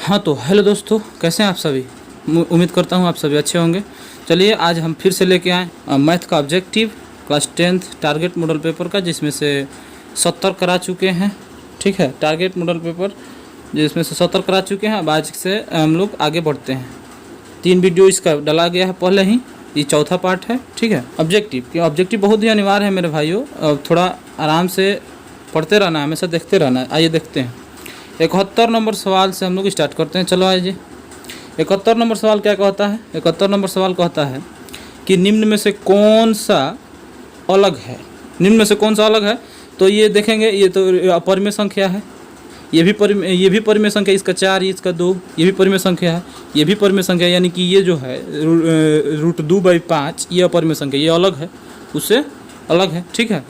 हाँ तो हेलो दोस्तों, कैसे हैं आप सभी। उम्मीद करता हूँ आप सभी अच्छे होंगे। चलिए आज हम फिर से लेके आए मैथ का objective class 10th target model paper का, जिसमें से 70 करा चुके हैं। ठीक है, टारगेट मॉडल पेपर जिसमें से 70 करा चुके हैं। अब आज से हम लोग आगे बढ़ते हैं। 3 वीडियो इसका डाला गया है पहले ही, ये चौथा पार्ट है। ठीक है, ऑब्जेक्टिव बहुत ही अनिवार्य है मेरे भाइयों। अब थोड़ा आराम से पढ़ते रहना है, हमेशा देखते रहना है। आइए देखते हैं 71 नंबर सवाल से हम लोग स्टार्ट करते हैं। चलो आइए, 71 नंबर सवाल क्या कहता है। 71 नंबर सवाल कहता है कि निम्न में से कौन सा अलग है। निम्न में से कौन सा अलग है, तो ये देखेंगे, ये तो अपरिमेय संख्या है, ये भी परिमेय संख्या, इसका 4, इसका 2, ये भी परिमेय संख्या है, ये भी परिमेय संख्या, यानी कि ये जो है √2/5 ये अपरिमेय संख्या, ये अलग है, उससे अलग है। ठीक है,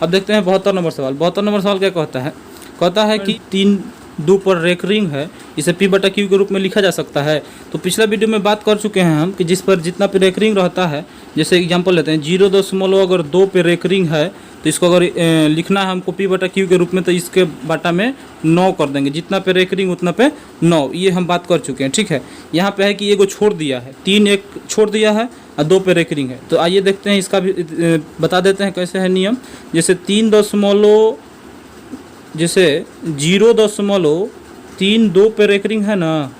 अब देखते हैं 72 नंबर सवाल। 72 नंबर सवाल क्या कहता है। कहता है कि 3 2 पर रेकरिंग है, इसे P/Q के रूप में लिखा जा सकता है। तो पिछला वीडियो में बात कर चुके हैं हम कि जिस पर जितना पे रेकरिंग रहता है, जैसे एग्जांपल लेते हैं 0.2 पे रेकरिंग है, तो इसको अगर लिखना है हमको P/Q के रूप में, तो इसके बाटा में 9 कर देंगे। जितना पे रेकरिंग उतना पे 9, ये हम बात कर चुके हैं। ठीक है, यहाँ पे है कि एगो छोड़ दिया है, 3 एक छोड़ दिया है और 2 पे रेकरिंग है। तो आइए देखते हैं, इसका भी बता देते हैं कैसे है नियम। जैसे 0.32 पे रेकरिंग है ना,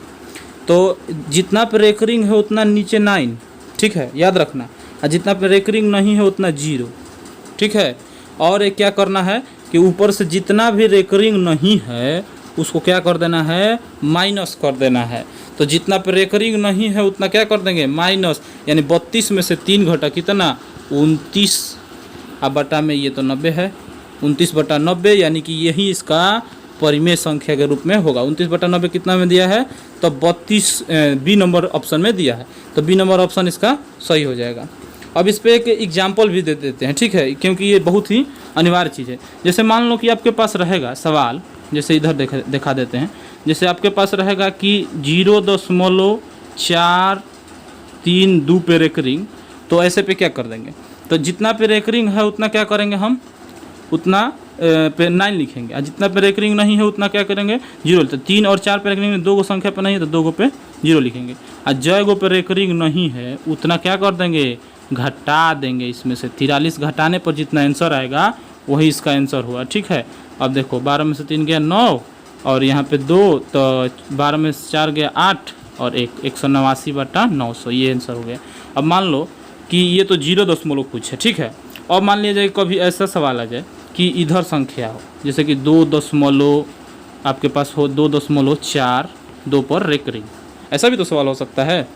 तो जितना पे रेकरिंग है उतना नीचे 9। ठीक है, याद रखना। और जितना पे रेकरिंग नहीं है उतना 0। ठीक है, और एक क्या करना है कि ऊपर से जितना भी रेकरिंग नहीं है उसको क्या कर देना है, माइनस कर देना है। तो जितना पे रेकरिंग नहीं है उतना क्या कर देंगे, माइनस, यानी 32 में से 3 घटा कितना, 29। अब बटा में ये तो 90 है, 29/90, यानी कि यही इसका परिमेय संख्या के रूप में होगा। 29/90 कितना में दिया है, तो 32 बी नंबर ऑप्शन में दिया है, तो बी नंबर ऑप्शन इसका सही हो जाएगा। अब इस पर एक एग्जाम्पल भी दे देते हैं। ठीक है, क्योंकि ये बहुत ही अनिवार्य चीज़ है। जैसे मान लो कि आपके पास रहेगा सवाल, जैसे इधर दिखा देते हैं। जैसे आपके पास रहेगा कि 0.432 पे रेकरिंग, तो ऐसे पे क्या कर देंगे, तो जितना पे रेकरिंग है उतना क्या करेंगे हम, उतना पे 9 लिखेंगे, और जितना पे रेकरिंग नहीं है उतना क्या करेंगे, 0। तो 3 और 4 पे रेकरिंग, 2 संख्या पे नहीं है तो 2 पे 0 लिखेंगे। और जय पे रेकरिंग नहीं है उतना क्या कर देंगे, घटा देंगे। इसमें से 43 घटाने पर जितना आंसर आएगा वही इसका आंसर हुआ। ठीक है, अब देखो 12 में से 3 गया 9, और यहाँ पे 2, तो 12 में से 4 गया 8, और 189/900, ये आंसर हो गया। अब मान लो कि ये तो 0 कुछ है। ठीक है, और मान लिया जाए कभी ऐसा सवाल आ जाए कि इधर संख्या हो, जैसे कि 2 आपके पास हो 2.42 पर रेकरिंग, ऐसा भी तो सवाल हो सकता है।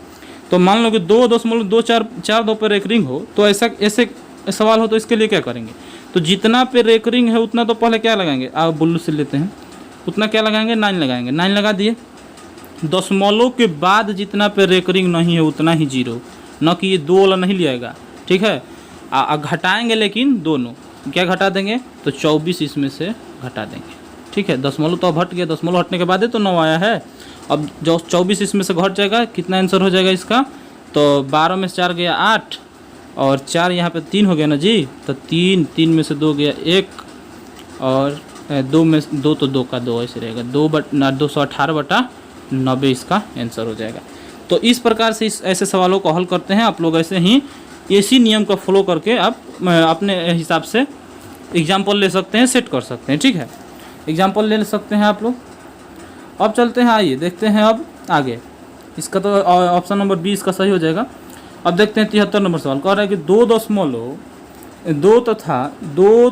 तो मान लो कि 2.242 पर रेकरिंग हो, तो ऐसे सवाल हो, तो इसके लिए क्या करेंगे, तो जितना पे रेकरिंग है उतना तो पहले क्या लगाएंगे, आप बुल्लू से लेते हैं, उतना क्या लगाएंगे, 9 लगाएंगे। 9 लगा दिए, दशमलव के बाद जितना पे रेकरिंग नहीं है उतना ही 0, न कि ये 2 वाला नहीं लियाएगा। ठीक है, घटाएंगे, लेकिन दोनों क्या घटा देंगे, तो 24 इसमें से घटा देंगे। ठीक है, दशमलव तो अब हट गया, दशमलव हटने के बाद ही तो 9 आया है। अब जो 24 इसमें से घट जाएगा, कितना आंसर हो जाएगा इसका, तो 12 में से 4 गया 8, और 4 यहाँ पे 3 हो गया ना जी, तो 3 में से 2 गया 1, और 2 में 2 तो 2 का 2 ऐसे रहेगा, 218/90 इसका आंसर हो जाएगा। तो इस प्रकार से ऐसे सवालों को हल करते हैं आप लोग। ऐसे ही इसी नियम का फॉलो करके आप अपने हिसाब से एग्जाम्पल ले सकते हैं, सेट कर सकते हैं। ठीक है, एग्जाम्पल ले सकते हैं आप लोग। अब चलते हैं, आइए देखते हैं अब आगे। इसका तो ऑप्शन नंबर 20 का सही हो जाएगा। अब देखते हैं 73 नंबर सवाल। कह रहा है कि 2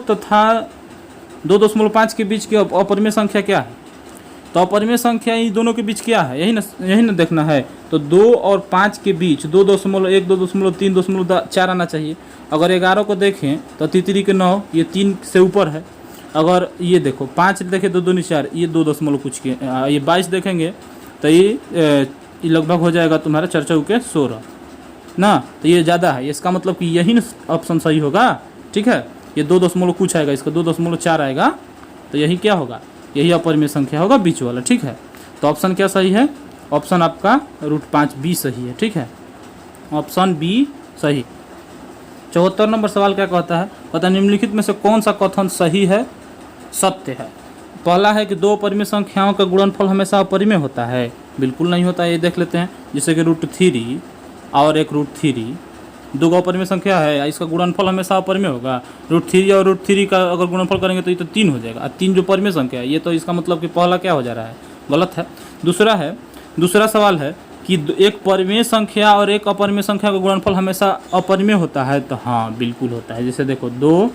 तथा 2.5 के बीच की अपरिमेय संख्या क्या है। तो अपरिमेय संख्या इन दोनों के बीच क्या है, यही ना देखना है। तो 2 और 5 के बीच 2.1, 2.3, 2.4 आना चाहिए। अगर 11 को देखें तो 3 के 9, ये 3 से ऊपर है। अगर ये देखो 5 देखें तो 2 4, ये 2 कुछ के, ये 22 देखेंगे तो ये लगभग हो जाएगा तुम्हारा 4 के 16 ना, तो ये ज़्यादा है। इसका मतलब कि यही ऑप्शन सही होगा। ठीक है, ये 2 कुछ आएगा, इसका 2.4 आएगा, तो यही क्या होगा, यही अपरिमेय संख्या होगा बीच वाला। ठीक है, तो ऑप्शन क्या सही है, ऑप्शन आपका √5 बी सही है। ठीक है, ऑप्शन बी सही। 74 नंबर सवाल क्या कहता है, कहता है निम्नलिखित में से कौन सा कथन सही है, सत्य है। पहला है कि 2 अपरिमेय संख्याओं का गुणनफल हमेशा अपरिमेय होता है। बिल्कुल नहीं होता है, ये देख लेते हैं। जैसे कि √3 और एक √3 दो अपरिमेय संख्या है, इसका गुणनफल हमेशा अपरिमेय होगा। √3 और √3 का अगर गुणनफल करेंगे तो ये तो 3 हो जाएगा, और 3 जो परिमेय संख्या है, ये तो इसका मतलब कि पहला क्या हो जा रहा है, गलत है। दूसरा सवाल है कि एक परिमेय संख्या और एक अपरिमेय संख्या का गुणनफल हमेशा अपरिमेय होता है, तो हाँ बिल्कुल होता है। जैसे देखो दो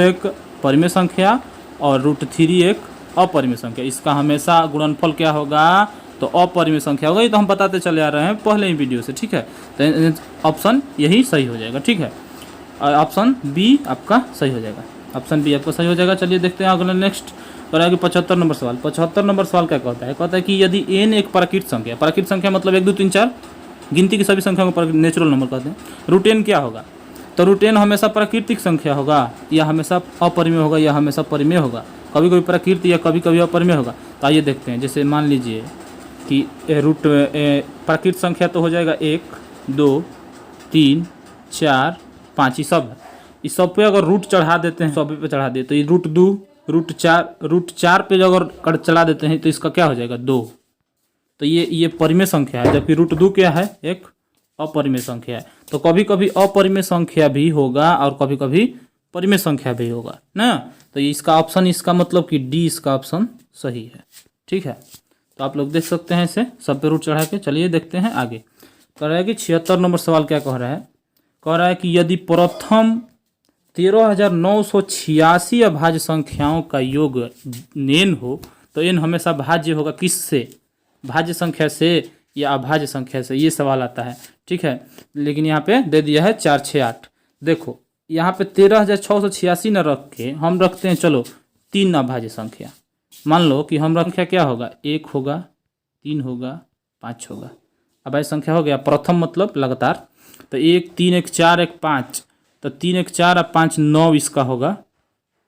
एक परिमेय संख्या और √3 एक अपरिमेय संख्या, इसका हमेशा गुणनफल क्या होगा, तो अपरिमेय संख्या होगा। ये तो हम बताते चले आ रहे हैं पहले ही वीडियो से, ठीक है। तो ऑप्शन यही सही हो जाएगा, ठीक है। ऑप्शन बी आपका सही हो जाएगा, ऑप्शन बी आपका सही हो जाएगा। चलिए देखते हैं अगला नेक्स्ट करेगा 75 नंबर सवाल। 75 नंबर सवाल क्या कहता है, कहता है कि यदि n एक प्राकृत संख्या मतलब 1 2 3 4 गिनती की सभी संख्याओं को नेचुरल नंबर कहते हैं। √n क्या होगा, तो √n हमेशा प्राकृतिक संख्या होगा, या हमेशा अपरिमेय होगा, या हमेशा परिमेय होगा। कभी कभी प्राकृतिक या कभी कभी अपरिमेय होगा। तो आइए देखते हैं। जैसे मान लीजिए कि प्राकृतिक संख्या तो हो जाएगा 1 2 3 4 5, ये सब है। इस सब पे अगर रूट चढ़ा देते हैं, सब पे चढ़ा देते तो ये √4 पे अगर चला देते हैं तो इसका क्या हो जाएगा 2। तो ये परिमेय संख्या है, जबकि √2 क्या है, एक अपरिमेय संख्या है। तो कभी कभी अपरिमेय संख्या भी होगा और कभी कभी परिमेय संख्या भी होगा ना। तो इसका ऑप्शन, इसका मतलब कि डी इसका ऑप्शन सही है, ठीक है। तो आप लोग देख सकते हैं इसे सब पे रूट चढ़ा के। चलिए देखते हैं आगे। कह रहा है कि 76 नंबर सवाल क्या कह रहा है, कह रहा है कि यदि प्रथम 13,986 अभाज्य संख्याओं का योग n हो तो n हमेशा भाज्य होगा किससे, भाज्य संख्या से या अभाज्य संख्या से, ये सवाल आता है, ठीक है। लेकिन यहाँ पे दे दिया है 4 6 8। देखो यहाँ पे 13,686 न रख के हम रखते हैं चलो 3 अभाज्य संख्या। मान लो कि हम संख्या क्या होगा, 1 होगा, 3 होगा, 5 होगा, अभाज्य संख्या हो गया। प्रथम मतलब लगातार, तो 1 3 1 4 1 5, तो 3 1 4 और 5 9 इसका होगा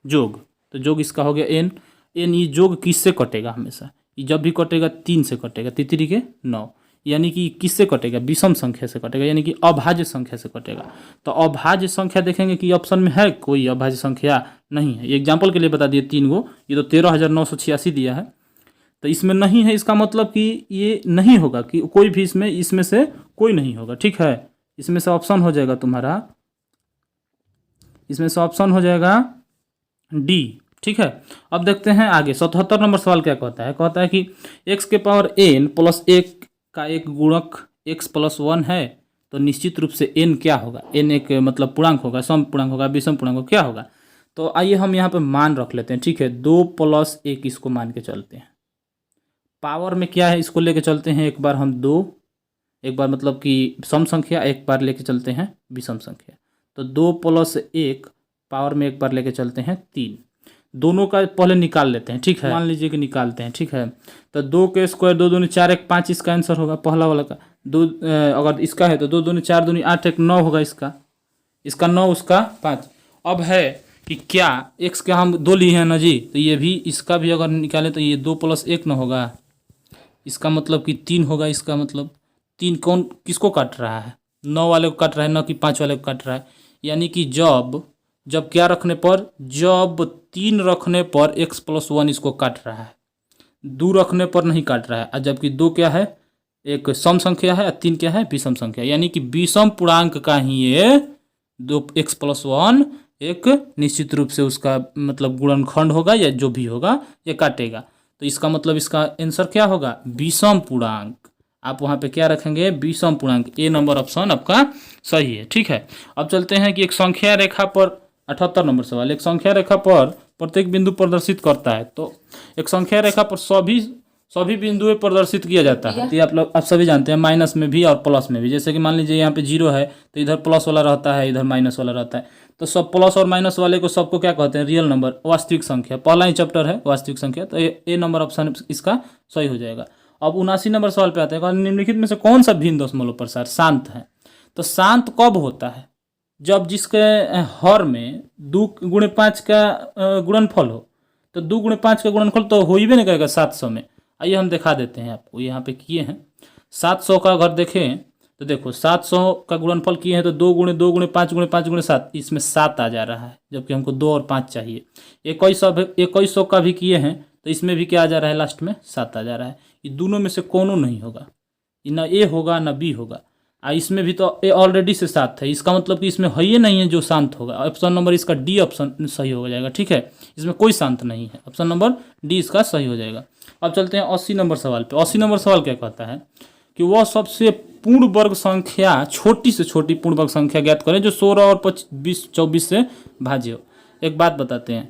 जोग। तो जोग इसका हो गया n। ये जोग किससे कटेगा, हमेशा ये जब भी कटेगा 3 से कटेगा, तितरी के 9, यानी कि किससे कटेगा, विषम संख्या से कटेगा, यानी कि अभाज्य संख्या से कटेगा। तो अभाज्य संख्या देखेंगे कि ऑप्शन में है कोई अभाज्य संख्या नहीं है। एग्जाम्पल के लिए बता दिए 3 गो, ये तो 13,986 दिया है, तो इसमें नहीं है, इसका मतलब कि ये नहीं होगा कि कोई भी इसमें से कोई नहीं होगा, ठीक है। इसमें से ऑप्शन हो जाएगा तुम्हारा, इसमें से ऑप्शन हो जाएगा डी, ठीक है। अब देखते हैं आगे 77 नंबर सवाल क्या कहता है, कहता है कि x के पावर n प्लस 1 का एक गुणक x प्लस 1 है, तो निश्चित रूप से n क्या होगा, n एक मतलब पूर्णांक होगा, सम पूर्णांक होगा, विषम पूर्णांक होगा, क्या होगा। तो आइए हम यहाँ पे मान रख लेते हैं, ठीक है। 2 + 1 इसको मान के चलते हैं। पावर में क्या है इसको लेके चलते हैं, एक बार हम 2, एक बार मतलब कि सम संख्या, एक बार लेके चलते हैं विषम संख्या। तो 2 + 1 पावर में एक बार लेके चलते हैं 3। दोनों का पहले निकाल लेते हैं, ठीक है। मान लीजिए कि निकालते हैं, ठीक है। तो 2 के स्क्वायर 2 दूनी 4 1 5 इसका आंसर होगा, पहला वाला का। अगर इसका है तो 2 दूनी 4 दूनी 8 1 9 होगा, इसका 9, उसका 5। अब है कि क्या x के हम 2 लिए हैं ना जी, तो ये भी इसका भी अगर निकालें तो ये 2 + 1 न होगा, इसका मतलब कि 3 होगा। इसका मतलब 3 कौन किसको काट रहा है, 9 वाले को काट रहा है, न कि 5 वाले को काट रहा है। यानी कि जब क्या रखने पर, जब 3 रखने पर x + 1 इसको काट रहा है, 2 रखने पर नहीं काट रहा है। और जबकि 2 क्या है, एक सम संख्या है, और 3 क्या है, विषम संख्या। यानी कि विषम पूर्णांक का ही ये 2x + 1 एक निश्चित रूप से उसका मतलब गुणनखंड होगा, या जो भी होगा ये काटेगा। तो इसका मतलब इसका आंसर क्या होगा, विषम पूर्णांक। आप वहाँ पे क्या रखेंगे, विषम पूर्णांक। ए नंबर ऑप्शन आपका सही है, ठीक है। अब चलते हैं कि एक संख्या रेखा पर 78 नंबर सवाल, एक संख्या रेखा पर प्रत्येक बिंदु प्रदर्शित करता है। तो एक संख्या रेखा पर सभी बिंदुएं प्रदर्शित किया जाता है। ये आप सभी जानते हैं, माइनस में भी और प्लस में भी। जैसे कि मान लीजिए यहाँ पे 0 है तो इधर प्लस वाला रहता है, इधर माइनस वाला रहता है। तो सब प्लस और माइनस वाले को सबको क्या कहते हैं, रियल नंबर, वास्तविक संख्या। पहला ही चैप्टर है वास्तविक संख्या, तो ए नंबर ऑप्शन इसका सही हो जाएगा। अब 79 नंबर सवाल पे आते हैं, निम्नलिखित में से कौन सा भिन्न दशमलव प्रसार शांत है। तो शांत कब होता है, जब जिसके हर में 2 × 5 का गुणनफल हो। तो 2 × 5 का गुणनफल तो हो ही भी नहीं करेगा 700 में। आइए हम दिखा देते हैं आपको, यहाँ पे किए हैं 700 का अगर देखें तो देखो 700 का गुणनफल किए हैं तो 2 × 2 × 5 × 5 × 7, इसमें 7 आ जा रहा है, जबकि हमको 2 और 5 चाहिए। 2100 का भी किए हैं तो इसमें भी क्या आ जा रहा है, लास्ट में 7 आ जा रहा है। ये दोनों में से कोनो नहीं होगा, ये ना ए होगा ना बी होगा। इसमें भी तो ए ऑलरेडी से 7 है, इसका मतलब कि इसमें है ही नहीं है जो शांत होगा। ऑप्शन नंबर इसका डी ऑप्शन सही हो जाएगा, ठीक है, इसमें कोई शांत नहीं है, ऑप्शन नंबर डी इसका सही हो जाएगा। अब चलते हैं 80 नंबर सवाल पे। 80 नंबर सवाल क्या कहता है कि वह सबसे पूर्ण वर्ग संख्या, छोटी से छोटी पूर्ण वर्ग संख्या ज्ञात करें जो 16 और 20 24 से भाज्य हो। एक बात बताते हैं,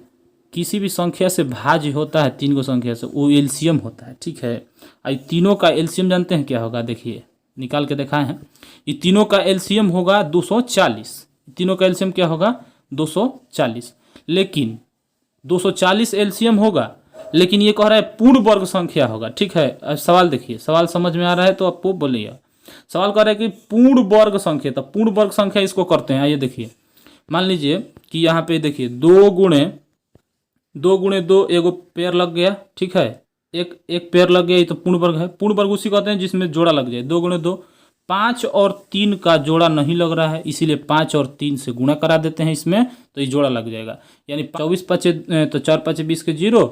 किसी भी संख्या से भाज्य होता है 3 को संख्या से, वो एलसीएम होता है, ठीक है। आई तीनों का एलसीएम जानते हैं क्या होगा, देखिए निकाल के दिखाए हैं। ये तीनों का एलसीएम होगा 240, तीनों का एलसीएम क्या होगा 240। लेकिन 240 एलसीएम होगा, लेकिन ये कह रहा है पूर्ण वर्ग संख्या होगा, ठीक है। अब सवाल देखिए, सवाल समझ में आ रहा है तो आपको बोलिए। सवाल कह रहा है कि पूर्ण वर्ग संख्या, तो पूर्ण वर्ग संख्या इसको करते हैं। आइए देखिए, मान लीजिए कि यहाँ पे देखिए 2 गुणे 2 एगो पेयर लग गया, ठीक है, एक पेयर लग गया, ये तो पूर्ण वर्ग है। पूर्ण वर्ग उसी कहते हैं जिसमें जोड़ा लग जाए। 2 गुणे 2, 5 और 3 का जोड़ा नहीं लग रहा है, इसीलिए 5 और 3 से गुणा करा देते हैं इसमें, तो ये जोड़ा लग जाएगा। यानी 24 5 तो 4 5 20 के 0,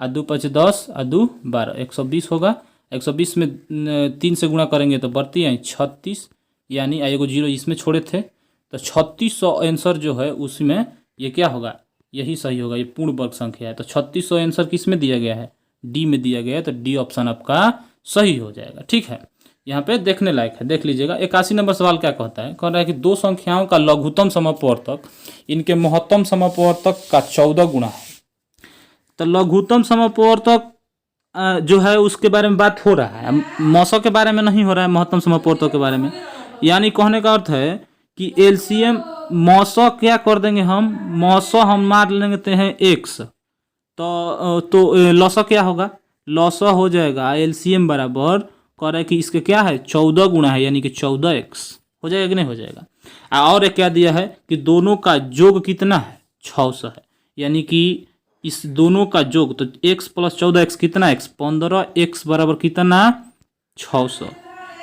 और 2 5 10, और 2 12, 120 होगा। 120 में 3 से गुणा करेंगे तो बढ़ती है 36, यानी एगो 0 इसमें छोड़े थे, तो 3600 आंसर जो है उसमें ये क्या होगा, यही सही होगा, ये पूर्ण वर्ग संख्या है। तो 3600 आंसर किस में दिया गया है, डी में दिया गया है, तो डी ऑप्शन आपका सही हो जाएगा, ठीक है। यहाँ पे देखने लायक है, देख लीजिएगा। 81 नंबर सवाल क्या कहता है, कह रहा है कि दो संख्याओं का लघुत्तम समअपवर्तक इनके महत्तम समअपवर्तक का 14 गुना है। तो लघुत्तम समअपवर्तक जो है उसके बारे में बात हो रहा है, मौसों के बारे में नहीं हो रहा है, महत्तम समअपवर्तक के बारे में। यानी कहने का अर्थ है कि एलसीएम मौसों क्या कर देंगे हम, मौसों हम मार लेते हैं एक्स, तो लॉसो क्या होगा, लॉसो हो जाएगा एलसीएम बराबर, कह रहा है कि इसके क्या है 14 गुना है, यानी कि 14x हो जाएगा कि नहीं हो जाएगा। और एक क्या दिया है कि दोनों का योग कितना है 600 है, यानी कि इस दोनों का योग, तो x प्लस 14x कितना x, 15x बराबर कितना 600,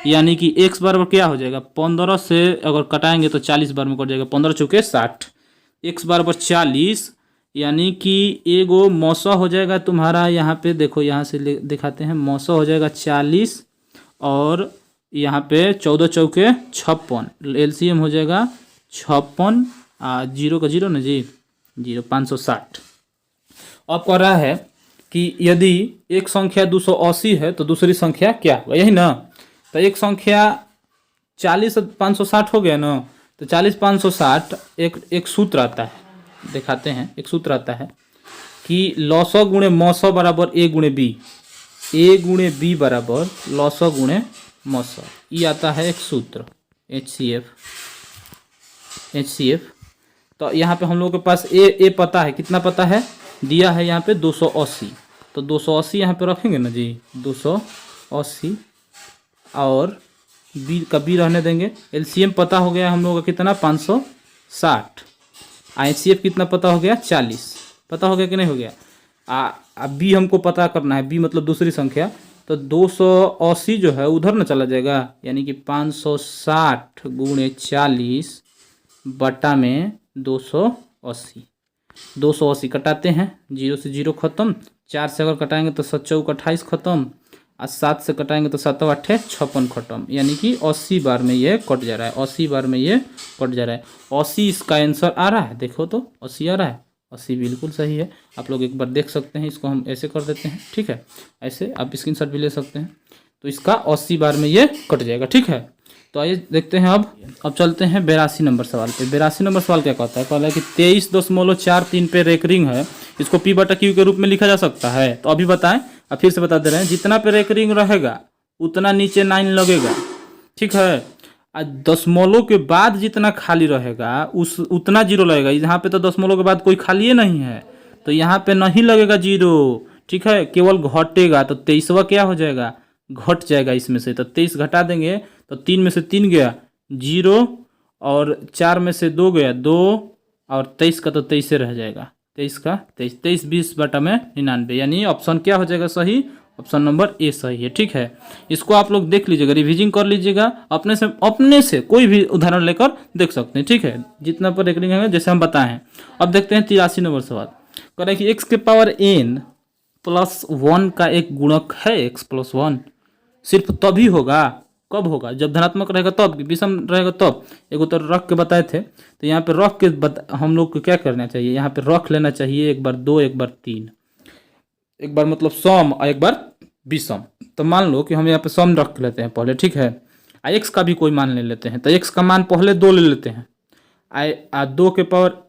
यानी कि x बराबर क्या हो जाएगा 15 से अगर कटाएंगे तो 40 बार में कट जाएगा, 15 चौके 60, x बराबर 40, यानी कि एगो मौसो हो जाएगा तुम्हारा, यहाँ पे देखो, यहाँ से दिखाते हैं, मौसो हो जाएगा 40 और यहाँ पे 14 चौके 56, एलसीएम हो जाएगा 56, 0 का 0 ना जी, 0, 560। अब कह रहा है कि यदि एक संख्या 280 है तो दूसरी संख्या क्या होगा, यही ना। तो एक संख्या 40 560 हो गया ना, तो 40 560 एक सूत्र आता है, दिखाते हैं, एक सूत्र आता है कि लॉसो गुणे मौसो बराबर ए गुणे बी, ए गुणे बी बराबर लॉसो गुणे मौसो, ये आता है एक सूत्र HCF। तो यहाँ पे हम लोग के पास ए पता है, कितना पता है, दिया है यहाँ पे 280, तो 280 यहाँ पे रखेंगे ना जी, 280 और बी का बी रहने देंगे। एलसीएम पता हो गया हम लोगों का कितना 560, HCF कितना पता हो गया 40, पता हो गया कि नहीं हो गया। अब बी हमको पता करना है, बी मतलब दूसरी संख्या, तो 280 जो है उधर न चला जाएगा, यानी कि 560 गुणे 40 बटा में 280 कटाते हैं, 0 से 0 खत्म, 4 से अगर कटाएंगे तो 7 चौक 28 खत्म, और 7 से कटाएंगे तो 7 8 56 खत्म, यानी कि 80 बार में ये कट जा रहा है, 80 बार में ये कट जा रहा है। 80 इसका आंसर आ रहा है, देखो तो 80 आ रहा है, 80 बिल्कुल सही है। आप लोग एक बार देख सकते हैं, इसको हम ऐसे कर देते हैं, ठीक है, ऐसे आप स्क्रीनशॉट भी ले सकते हैं, तो इसका 80 बार में ये कट जाएगा, ठीक है। तो आइए देखते हैं अब चलते हैं 82 नंबर सवाल पे। 82 नंबर सवाल क्या कहता है, कहता है कि 23.43 पे रेकरिंग है, इसको P बटा Q के रूप में लिखा जा सकता है। तो अभी बताएं, अब फिर से बता दे रहे हैं, जितना पे रेकरिंग रहेगा उतना नीचे 9 लगेगा, ठीक है। दशमलव के बाद जितना खाली रहेगा उतना 0 लगेगा। यहाँ पे तो दशमलव के बाद कोई खाली नहीं है, तो यहाँ पे नहीं लगेगा 0, ठीक है, केवल घटेगा। तो 23वां क्या हो जाएगा, घट जाएगा इसमें से, तो 23 घटा देंगे तो 3 में से 3 गया 0, और 4 में से 2 गया 2, और 23 का तो 23 से रह जाएगा, 23 का 23, 20 बटा में 99, यानी ऑप्शन क्या हो जाएगा सही, ऑप्शन नंबर ए सही है, ठीक है। इसको आप लोग देख लीजिएगा, रिवीजिंग कर लीजिएगा, अपने से कोई भी उदाहरण लेकर देख सकते हैं, ठीक है, जितना पर रेकरिंग है जैसे हम बताए हैं। अब देखते हैं 83 नंबर सवाल, कह रहे हैं कि x के पावर n x+1 का एक गुणक है x+1, सिर्फ तभी होगा। कब होगा? जब धनात्मक रहेगा तब, विषम रहेगा तब। एक उत्तर रख के बताए थे, तो यहाँ पे रख के हम लोग को क्या करना चाहिए, यहाँ पे रख लेना चाहिए, एक बार 2, एक बार 3, एक बार मतलब सम और एक बार विषम। तो मान लो कि हम यहाँ पे सम रख लेते हैं पहले, ठीक है, x का भी कोई मान ले लेते हैं, तो x का मान पहले 2 ले लेते हैं, 2 के पावर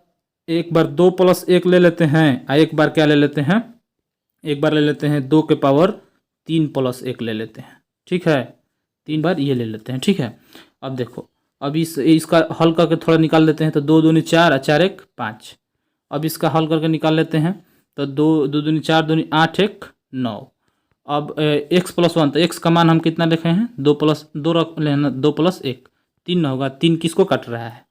एक बार 2 + 1 ले लेते हैं, एक बार क्या ले लेते हैं, एक बार ले लेते हैं 2 के पावर 3 + 1 ले लेते हैं, ठीक है, 3 बार ये ले लेते हैं, ठीक है। अब देखो, अब इसका हल करके थोड़ा निकाल लेते हैं, तो 2 दूनी 4 और 4 1 5। अब इसका हल करके निकाल लेते हैं, तो 2 दूनी 4 दूनी 8 1 9। अब x+1, तो x का मान हम कितना लिखे हैं, 2 रख लेना, 2 + 1 3 ना होगा, 3 किसको काट रहा है,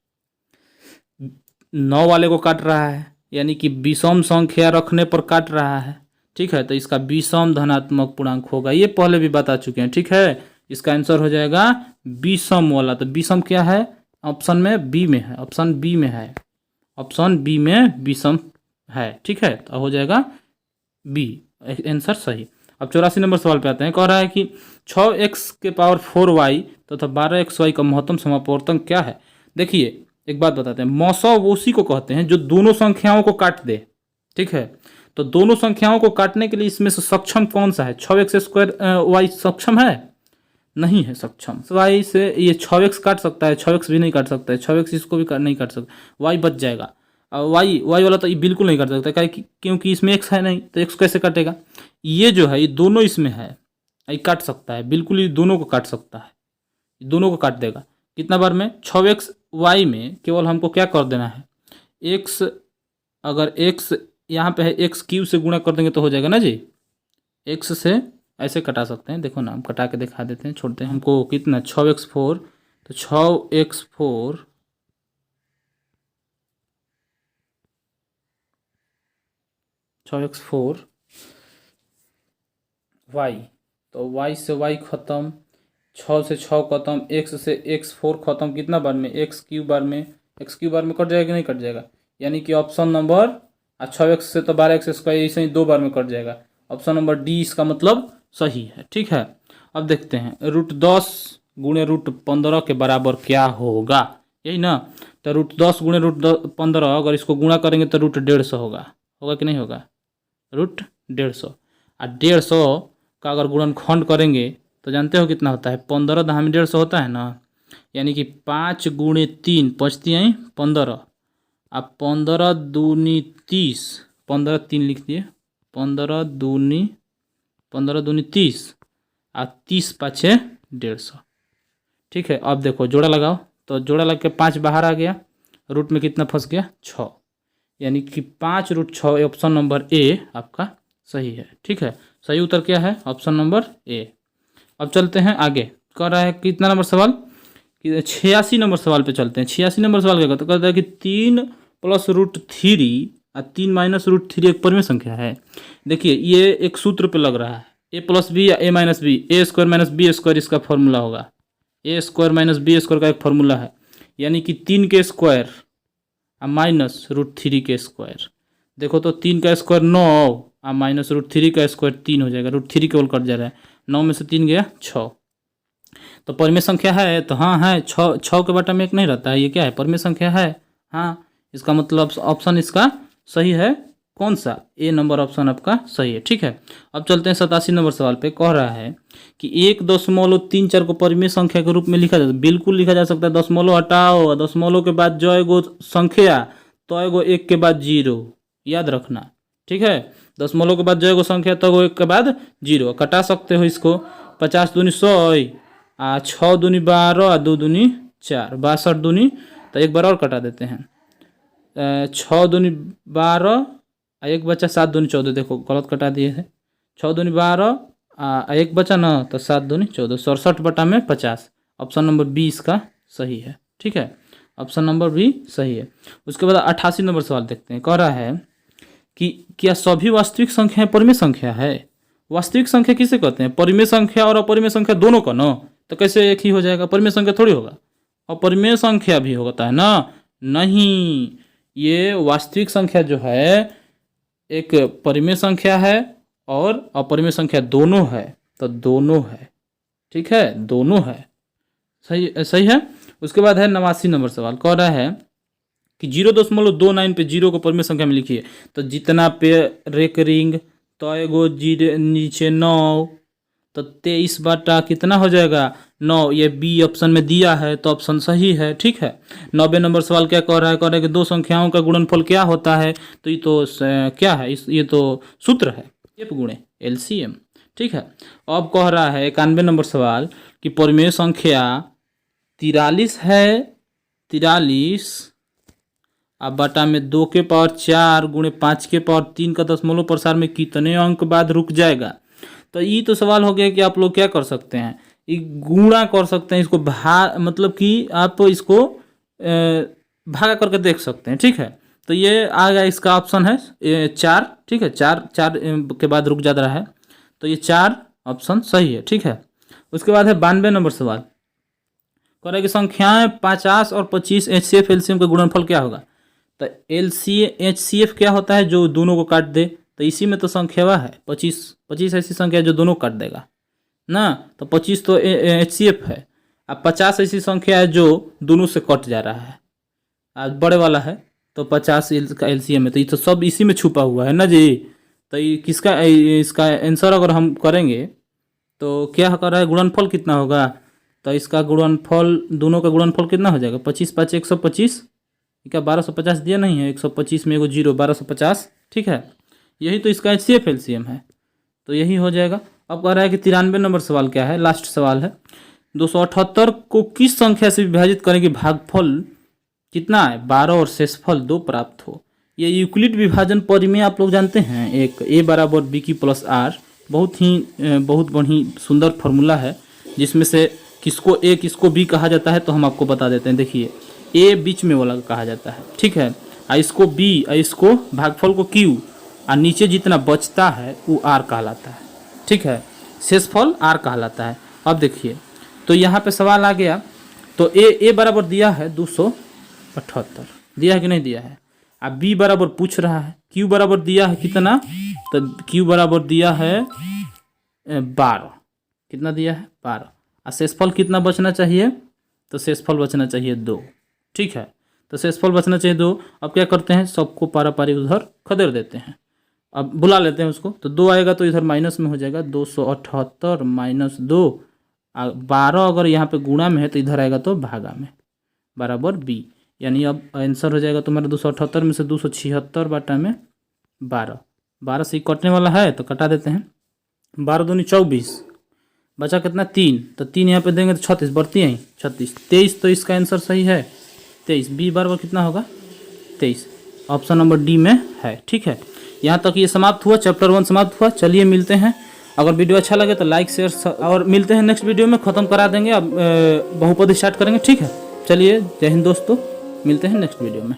9 वाले को काट रहा है, यानी कि विषम संख्या रखने पर काट रहा है, ठीक है। तो इसका विषम धनात्मक पूर्णांक होगा, ये पहले भी बता चुके हैं, ठीक है। इसका आंसर हो जाएगा विषम वाला। तो विषम क्या है, ऑप्शन में बी में है, ऑप्शन बी में है, ऑप्शन बी में विषम है, ठीक है। तो हो जाएगा बी आंसर सही। अब 84 नंबर सवाल पे आते हैं। कह रहा है कि 6x⁴y तथा 12xy का महत्तम समापवर्तन क्या है। देखिए एक बात बताते हैं, मौसव उसी को कहते हैं जो दोनों संख्याओं को काट दे, ठीक है। तो दोनों संख्याओं को काटने के लिए इसमें से सक्षम कौन सा है, 6x² y सक्षम है, नहीं है सक्षम। y से ये 6x काट सकता है, 6x भी नहीं काट सकता है, 6x इसको भी नहीं काट सकता, y बच जाएगा। y वाला तो ये बिल्कुल नहीं काट सकता, क्योंकि इसमें x है नहीं, तो x कैसे काटेगा। ये जो है ये दोनों इसमें है, ये काट सकता है, बिल्कुल ये दोनों को काट सकता है, दोनों को काट देगा। कितना बार में, 6xy में केवल हमको क्या कर देना है, x, अगर x यहाँ पे है x³ से गुणा कर देंगे तो हो जाएगा ना जी, x से ऐसे कटा सकते हैं, देखो ना हम कटा के दिखा देते हैं, छोड़ते हैं। हमको कितना 6x4, तो 6x4 y, तो y से y खत्म, 6 से 6 खत्म, x से x4 खत्म, कितना बार में, x³ बार में, x³ बार में कट जाएगा कि नहीं कट जाएगा, यानी कि ऑप्शन नंबर 6x से तो 12x² ऐसे ही 2 बार में कट जाएगा। ऑप्शन नंबर डी इसका मतलब सही है, ठीक है। अब देखते हैं, √10 × √15 के बराबर क्या होगा, यही ना। तो √10 × √15 अगर इसको गुणा करेंगे तो √150 होगा, होगा कि नहीं होगा, √150। और 150 का अगर गुणनखंड करेंगे तो जानते हो कितना होता है, 15 धाम 150 होता है ना, यानी कि 5 × 3 पचती हैं 15, अब 15 दूनी 30, 15 3 लिख दिए, 15 दूनी 30 और 30 पाछे 150, ठीक है। अब देखो जोड़ा लगाओ, तो जोड़ा लग के 5 बाहर आ गया, रूट में कितना फंस गया 6, यानी कि 5√6 ऑप्शन नंबर ए आपका सही है, ठीक है। सही उत्तर क्या है, ऑप्शन नंबर ए। अब चलते हैं आगे, कह रहा है कितना नंबर सवाल, कि 86 नंबर सवाल पे चलते हैं। 86 नंबर सवाल क्या कहता है, कहता है कि 3 + √3 और 3 - √3 एक परिमेय संख्या है। देखिए ये एक सूत्र पे लग रहा है, a + b या a - b, a² - b² इसका फॉर्मूला होगा, a² - b² का एक फॉर्मूला है, यानी कि 3 के स्क्वायर और -√3 के स्क्वायर। देखो तो 3 का स्क्वायर 9 और -√3 का स्क्वायर 3 हो जाएगा, √3 केवल कट जा रहा है, 9 में से 3 गया 6, तो परिमेय संख्या है, तो हाँ है, 6 के बटा में 1 नहीं रहता है, ये क्या है, परिमेय संख्या है, हाँ। इसका मतलब ऑप्शन इसका सही है, कौन सा, ए नंबर ऑप्शन आपका सही है, ठीक है। अब चलते हैं 87 नंबर सवाल पे। कह रहा है कि 1.34 को परिमेय संख्या के रूप में लिखा जा सकता है, बिल्कुल लिखा जा सकता है, दशमलव हटाओ, दशमलव के बाद जो एगो संख्या तो एगो 1 के बाद 0, याद रखना, ठीक है। दशमलव के बाद जो एगो संख्या तो एगो 1 के बाद 0, कटा सकते हो इसको, 50 दूनी 100 आ 6 दूनी 12 आ 2 दूनी 4, 62 दूनी, तो एक बार और कटा देते हैं, 6 दूनी 12 आ 1 बचा 7 दूनी 14, देखो गलत कटा दिए हैं, 6 दूनी 12 आ 1 बचा ना, तो 7 दूनी 14, 67 बटा में 50, ऑप्शन नंबर बी इसका सही है, ठीक है, ऑप्शन नंबर बी सही है। उसके बाद 88 नंबर सवाल देखते हैं। कह रहा है कि क्या सभी वास्तविक संख्याएं परिमेय संख्या है। वास्तविक संख्या किसे कहते हैं, परिमेय संख्या और अपरिमेय संख्या दोनों का ना, तो कैसे एक ही हो जाएगा, परिमेय संख्या थोड़ी होगा, अपरिमेय संख्या भी होता है ना, नहीं, ये वास्तविक संख्या जो है एक परिमेय संख्या है और अपरिमेय संख्या दोनों है तो दोनों है, ठीक है, दोनों है, सही सही है। उसके बाद है 89 नंबर सवाल, कह रहा है कि 0.29 पे जीरो को परिमेय संख्या में लिखिए। तो जितना पे रेकरिंग तो एगो जीरो नीचे 9, तो 23 बटा कितना हो जाएगा 9, ये बी ऑप्शन में दिया है तो ऑप्शन सही है, ठीक है। 90 नंबर सवाल क्या कह रहा है, कह रहा है कि दो संख्याओं का गुणनफल क्या होता है, तो ये तो क्या है, ये तो सूत्र है एफ गुणे एलसीएम, ठीक है। अब कह रहा है 91 नंबर सवाल कि परिमेय संख्या 43 है, 43 अब बटा में 2 के पावर 4 गुणे 5 के पावर 3 का दशमलव प्रसार में कितने अंक बाद रुक जाएगा। तो ये तो सवाल हो गया कि आप लोग क्या कर सकते हैं, ये गुणा कर सकते हैं, इसको मतलब कि आप इसको भागा करके देख सकते हैं, ठीक है। तो ये आ गया, इसका ऑप्शन है 4, ठीक है, 4 के बाद रुक जा रहा है, तो ये 4 ऑप्शन सही है, ठीक है। उसके बाद है 92 नंबर सवाल, कह रहा है कि संख्याएं 50 और 25 HCF LCM का गुणनफल क्या होगा। तो HCF क्या होता है, जो दोनों को काट दे, तो इसी में तो संख्या है 25 ऐसी संख्या है जो दोनों काट देगा ना, तो 25 तो HCF है। अब 50 ऐसी संख्या है जो दोनों से कट जा रहा है, आज बड़े वाला है तो 50 का LCM है, तो ये तो सब इसी में छुपा हुआ है ना जी। तो ये किसका, इसका आंसर अगर हम करेंगे तो क्या कर रहा है, गुणनफल कितना होगा, तो इसका गुणनफल दोनों का गुणनफल कितना हो जाएगा 25 5 125, क्या 1250 दिया नहीं है, 125 में एगो जीरो 1250, ठीक है। यही तो इसका HCF LCM है, तो यही हो जाएगा। अब कह रहा है कि 93 नंबर सवाल क्या है, लास्ट सवाल है, 278 को किस संख्या से विभाजित करें कि भागफल कितना है 12 और शेषफल 2 प्राप्त हो। ये यूक्लिड विभाजन परिमेय आप लोग जानते हैं, एक A बराबर B की प्लस R, बहुत बड़ी सुंदर फार्मूला है, जिसमें से किसको A किसको B कहा जाता है तो हम आपको बता देते हैं। देखिए A बीच में वाला कहा जाता है, ठीक है, इसको B, इसको भागफल को Q, और नीचे जितना बचता है वो R कहलाता है, ठीक है, शेषफल R कहलाता है। अब देखिए तो यहाँ पे सवाल आ गया, तो A बराबर दिया है 278, दिया है कि नहीं दिया है, अब B बराबर पूछ रहा है, Q बराबर दिया है कितना, तो Q बराबर दिया है 12, कितना दिया है 12, और शेषफल कितना बचना चाहिए, तो शेषफल बचना चाहिए 2, ठीक है, तो शेषफल बचना चाहिए 2। अब क्या करते हैं, सबको पारापारी उधर खदेड़ देते हैं, अब बुला लेते हैं उसको, तो 2 आएगा तो इधर माइनस में हो जाएगा, 278 माइनस 2, 12 अगर यहाँ पे गुणा में है तो इधर आएगा तो भागा में, बराबर B, यानी अब आंसर हो जाएगा तुम्हारा 278 में से 276 बटा में 12 से कटने वाला है तो कटा देते हैं, 12 दूनी 24, बचा कितना 3, तो 3 यहाँ पे देंगे तो 36 बढ़ती है 36, 23 तो इसका आंसर सही है 23, B बराबर कितना होगा 23, ऑप्शन नंबर डी में है, ठीक है। यहाँ तक ये समाप्त हुआ, चैप्टर 1 समाप्त हुआ। चलिए मिलते हैं, अगर वीडियो अच्छा लगे तो लाइक शेयर, और मिलते हैं नेक्स्ट वीडियो में, ख़त्म करा देंगे, अब बहुपद स्टार्ट करेंगे, ठीक है। चलिए जय हिंद दोस्तों, मिलते हैं नेक्स्ट वीडियो में।